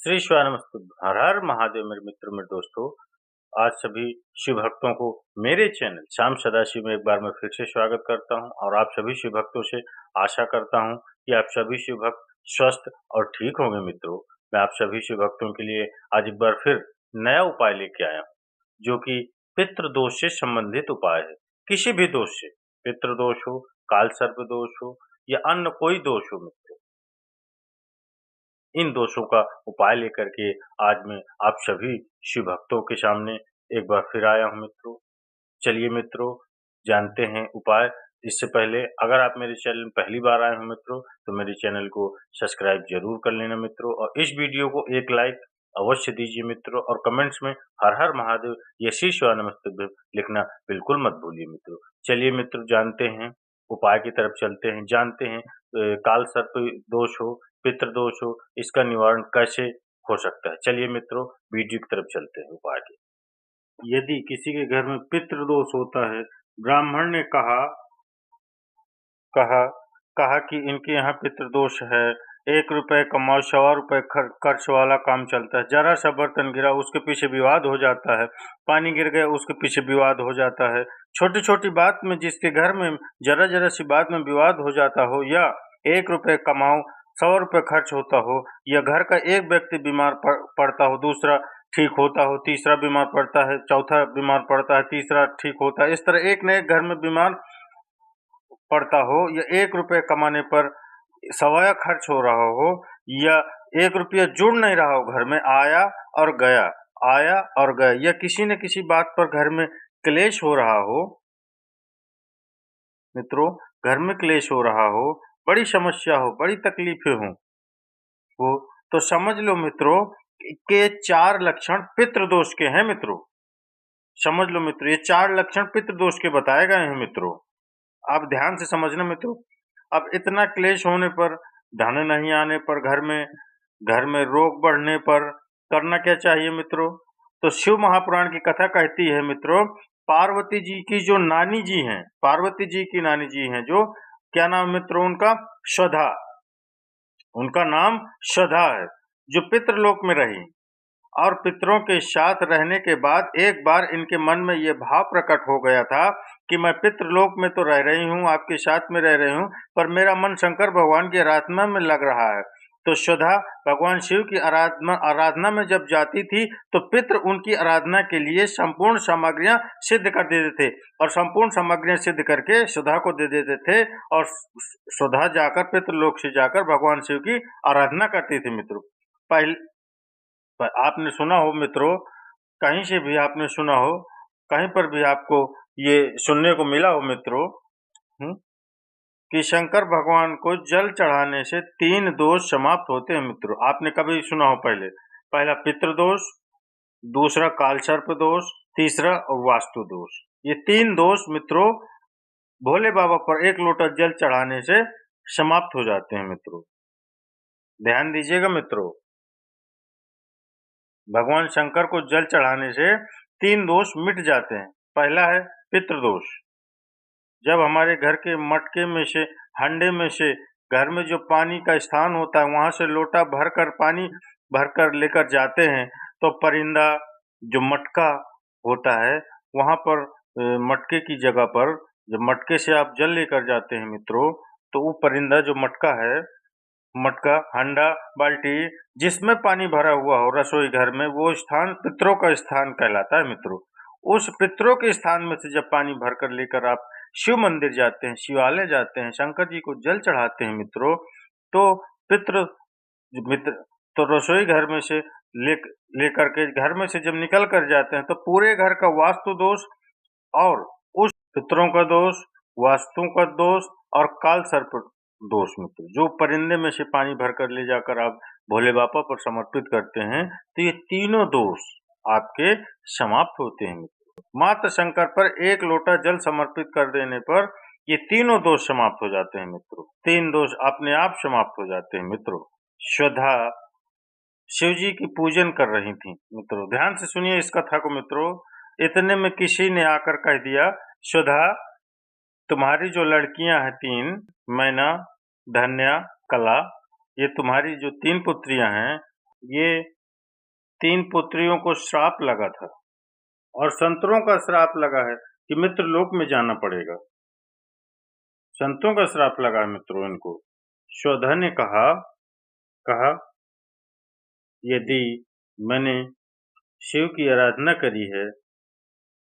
श्री शिवानमस्तु। हर हर महादेव। मेरे मित्रों, मेरे दोस्तों, आज सभी शिव भक्तों को मेरे चैनल श्याम सदाशिव में एक बार मैं फिर से स्वागत करता हूं और आप सभी शिव भक्तों से आशा करता हूं कि आप सभी शिव भक्त स्वस्थ और ठीक होंगे। मित्रों, मैं आप सभी शिव भक्तों के लिए आज एक बार फिर नया उपाय लेके आया हूं, जो कि पितृदोष से संबंधित उपाय है। किसी भी दोष से, पितृदोष हो, काल सर्प दोष हो या अन्य कोई दोष हो मित्रों, इन दोषों का उपाय लेकर के आज मैं आप सभी शिव भक्तों के सामने एक बार फिर आया हूं मित्रों। चलिए मित्रों, जानते हैं उपाय। इससे पहले अगर आप मेरे चैनल में पहली बार आए हो मित्रों, तो मेरे चैनल को सब्सक्राइब जरूर कर लेना मित्रों, और इस वीडियो को एक लाइक अवश्य दीजिए मित्रों, और कमेंट्स में हर हर महादेव या श्री शिवानमस्तुभ्यं लिखना बिल्कुल मत भूलिए मित्रों। चलिए मित्रों, जानते हैं उपाय की तरफ चलते हैं। जानते हैं काल सर्प दोष हो, पितृदोष हो, इसका निवारण कैसे हो सकता है। चलिए मित्रों, वीडियो की तरफ चलते हैं उपाय के। यदि किसी के घर में पितृदोष होता है, ब्राह्मण ने कहा कहा कहा कि इनके यहाँ पितृदोष है, 1 रुपए कमाओ 125 खर्च वाला काम चलता है। जरा सा बर्तन गिरा उसके पीछे विवाद हो जाता है, पानी गिर गया उसके पीछे विवाद हो जाता है। छोटी छोटी बात में जिसके घर में जरा जरा सी बात में विवाद हो जाता हो, या 1 रुपए कमाओ 100 रुपए खर्च होता हो, या घर का एक व्यक्ति बीमार पड़ता हो, दूसरा ठीक होता हो, तीसरा बीमार पड़ता है, चौथा बीमार पड़ता है, तीसरा ठीक होता है, इस तरह एक न एक घर में बीमार पड़ता हो, या 1 रुपए कमाने पर सवाया खर्च हो रहा हो, या 1 रुपया जुड़ नहीं रहा हो, घर में आया और गया, आया और गया, या किसी न किसी बात पर घर में क्लेश हो रहा हो मित्रों, घर में क्लेश हो रहा हो, बड़ी समस्या हो, बड़ी तकलीफें हो तो समझ लो मित्रों के 4 लक्षण पितृदोष के हैं मित्रों। समझ लो मित्रों, ये 4 लक्षण पितृदोष के बताए गए हैं मित्रों। आप ध्यान से समझना मित्रों। अब इतना क्लेश होने पर, धन नहीं आने पर, घर में रोग बढ़ने पर करना क्या चाहिए मित्रों? तो शिव महापुराण की कथा कहती है मित्रों, पार्वती जी की जो नानी जी हैं, पार्वती जी की नानी जी हैं, जो क्या नाम मित्रों उनका? स्वधा। उनका नाम स्वधा है, जो पितृलोक में रही, और पितरों के साथ रहने के बाद एक बार इनके मन में ये भाव प्रकट हो गया था कि मैं पितृलोक में तो रह रही हूँ, आपके साथ में रह रही हूँ, पर मेरा मन शंकर भगवान की आराधना में लग रहा है। तो स्वधा भगवान शिव की आराधना में जब जाती थी, तो पितृ उनकी आराधना के लिए संपूर्ण सामग्रियां सिद्ध कर देते थे, और संपूर्ण सामग्रियां सिद्ध करके स्वधा को दे देते थे, और स्वधा जाकर पितृलोक से जाकर भगवान शिव की आराधना करती थी मित्रों। पहले पर आपने सुना हो मित्रों, कहीं से भी आपने सुना हो, कहीं पर भी आपको ये सुनने को मिला हो मित्रों, कि शंकर भगवान को जल चढ़ाने से 3 दोष समाप्त होते हैं मित्रों। आपने कभी सुना हो? पहला पितृदोष, दूसरा कालसर्प दोष, तीसरा वास्तु दोष। ये 3 दोष मित्रों भोले बाबा पर 1 लोटा जल चढ़ाने से समाप्त हो जाते हैं मित्रों। ध्यान दीजिएगा मित्रों, भगवान शंकर को जल चढ़ाने से 3 दोष मिट जाते हैं। पहला है पितृदोष। जब हमारे घर के मटके में से, हंडे में से, घर में जो पानी का स्थान होता है, वहां से लोटा भरकर पानी भरकर लेकर जाते हैं, तो परिंदा जो मटका होता है, वहां पर मटके की जगह पर, जब मटके से आप जल लेकर जाते हैं मित्रों, तो वो परिंदा जो मटका है, मटका, हंडा, बाल्टी, जिसमें पानी भरा हुआ हो रसोई घर में, वो स्थान पितरों का स्थान कहलाता है मित्रों। उस पितरों के स्थान में से जब पानी भरकर लेकर आप शिव मंदिर जाते हैं, शिवालय जाते हैं, शंकर जी को जल चढ़ाते हैं मित्रों, तो पितृ मित्र तो रसोई घर में से लेकर के घर में से जब निकल कर जाते हैं, तो पूरे घर का वास्तु दोष और उस पितरों का दोष, वास्तु का दोष और काल सर्प दोष मित्र, जो परिंदे में से पानी भरकर ले जाकर आप भोले बाबा पर समर्पित करते हैं, तो ये तीनों दोष आपके समाप्त होते हैं मित्र। मात्र शंकर पर 1 लोटा जल समर्पित कर देने पर ये तीनों दोष समाप्त हो जाते हैं मित्रों। 3 दोष अपने आप समाप्त हो जाते हैं मित्रों। स्वधा शिव जी की पूजन कर रही थी मित्रों। ध्यान से सुनिए इस कथा को मित्रों। इतने में किसी ने आकर कह दिया, स्वधा, तुम्हारी जो लड़कियां हैं 3, मैना, धन्या, कला, ये तुम्हारी जो 3 पुत्रियां हैं, ये 3 पुत्रियों को श्राप लगा था और संतरों का श्राप लगा है कि मित्र लोक में जाना पड़ेगा। संतों का श्राप लगा है मित्रों इनको। स्वधा ने कहा यदि मैंने शिव की आराधना करी है,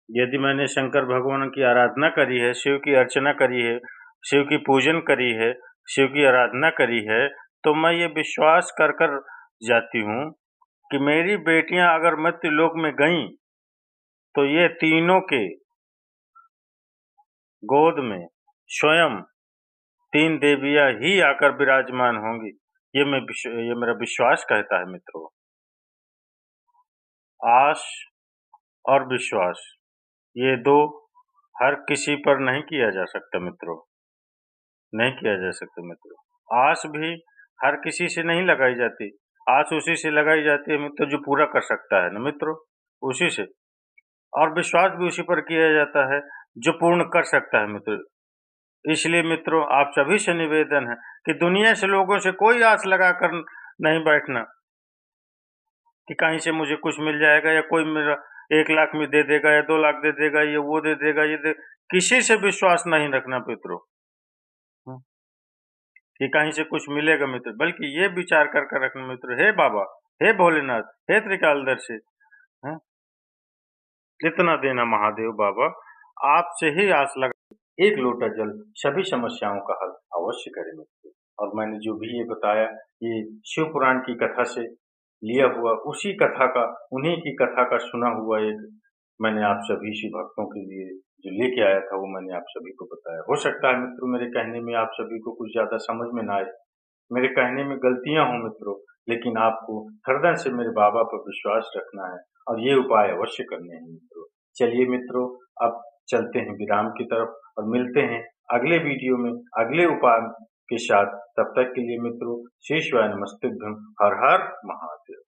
यदि मैंने शंकर भगवान की आराधना करी है, शिव की अर्चना करी है, शिव की पूजन करी है, शिव की आराधना करी है, तो मैं ये विश्वास कर कर जाती हूँ कि मेरी बेटियां अगर मृत्यु लोक में गईं तो ये तीनों के गोद में स्वयं 3 देवियां ही आकर विराजमान होंगी। ये मेरा विश्वास कहता है मित्रों। आस और विश्वास ये 2 हर किसी पर नहीं किया जा सकता मित्रों, नहीं किया जा सकता मित्रों। आस भी हर किसी से नहीं लगाई जाती, आस उसी से लगाई जाती है मित्रों जो पूरा कर सकता है ना मित्रों, उसी से। और विश्वास भी उसी पर किया जाता है जो पूर्ण कर सकता है मित्रों। इसलिए मित्रों आप सभी से निवेदन है कि दुनिया से लोगों से कोई आस लगाकर नहीं बैठना कि कहीं से मुझे कुछ मिल जाएगा या कोई मेरा 1 लाख में दे देगा या 2 लाख दे देगा, ये वो दे देगा, किसी से विश्वास नहीं रखना मित्रों। कि कहीं से कुछ मिलेगा मित्र, बल्कि ये विचार कर रखना मित्र, हे बाबा, हे भोलेनाथ, हे त्रिकालदर्शी, हैं? इतना देना महादेव बाबा, आपसे ही आस लगा। 1 लोटा जल सभी समस्याओं का हल अवश्य करे मित्र। और मैंने जो भी ये बताया ये शिव पुराण की कथा से लिया हुआ, उसी कथा का, उन्हीं की कथा का सुना हुआ एक मैंने आप सभी शिव भक्तों के लिए जो लेके आया था वो मैंने आप सभी को बताया। हो सकता है मित्रों मेरे कहने में आप सभी को कुछ ज्यादा समझ में ना आए, मेरे कहने में गलतियां हों मित्रों, लेकिन आपको हृदय से मेरे बाबा पर विश्वास रखना है और ये उपाय अवश्य करने हैं मित्रों। चलिए मित्रों अब चलते हैं विराम की तरफ और मिलते हैं अगले वीडियो में अगले उपाय के साथ। तब तक के लिए मित्रों, शेषवाय नमस्तुभ्यं, हर हर महादेव।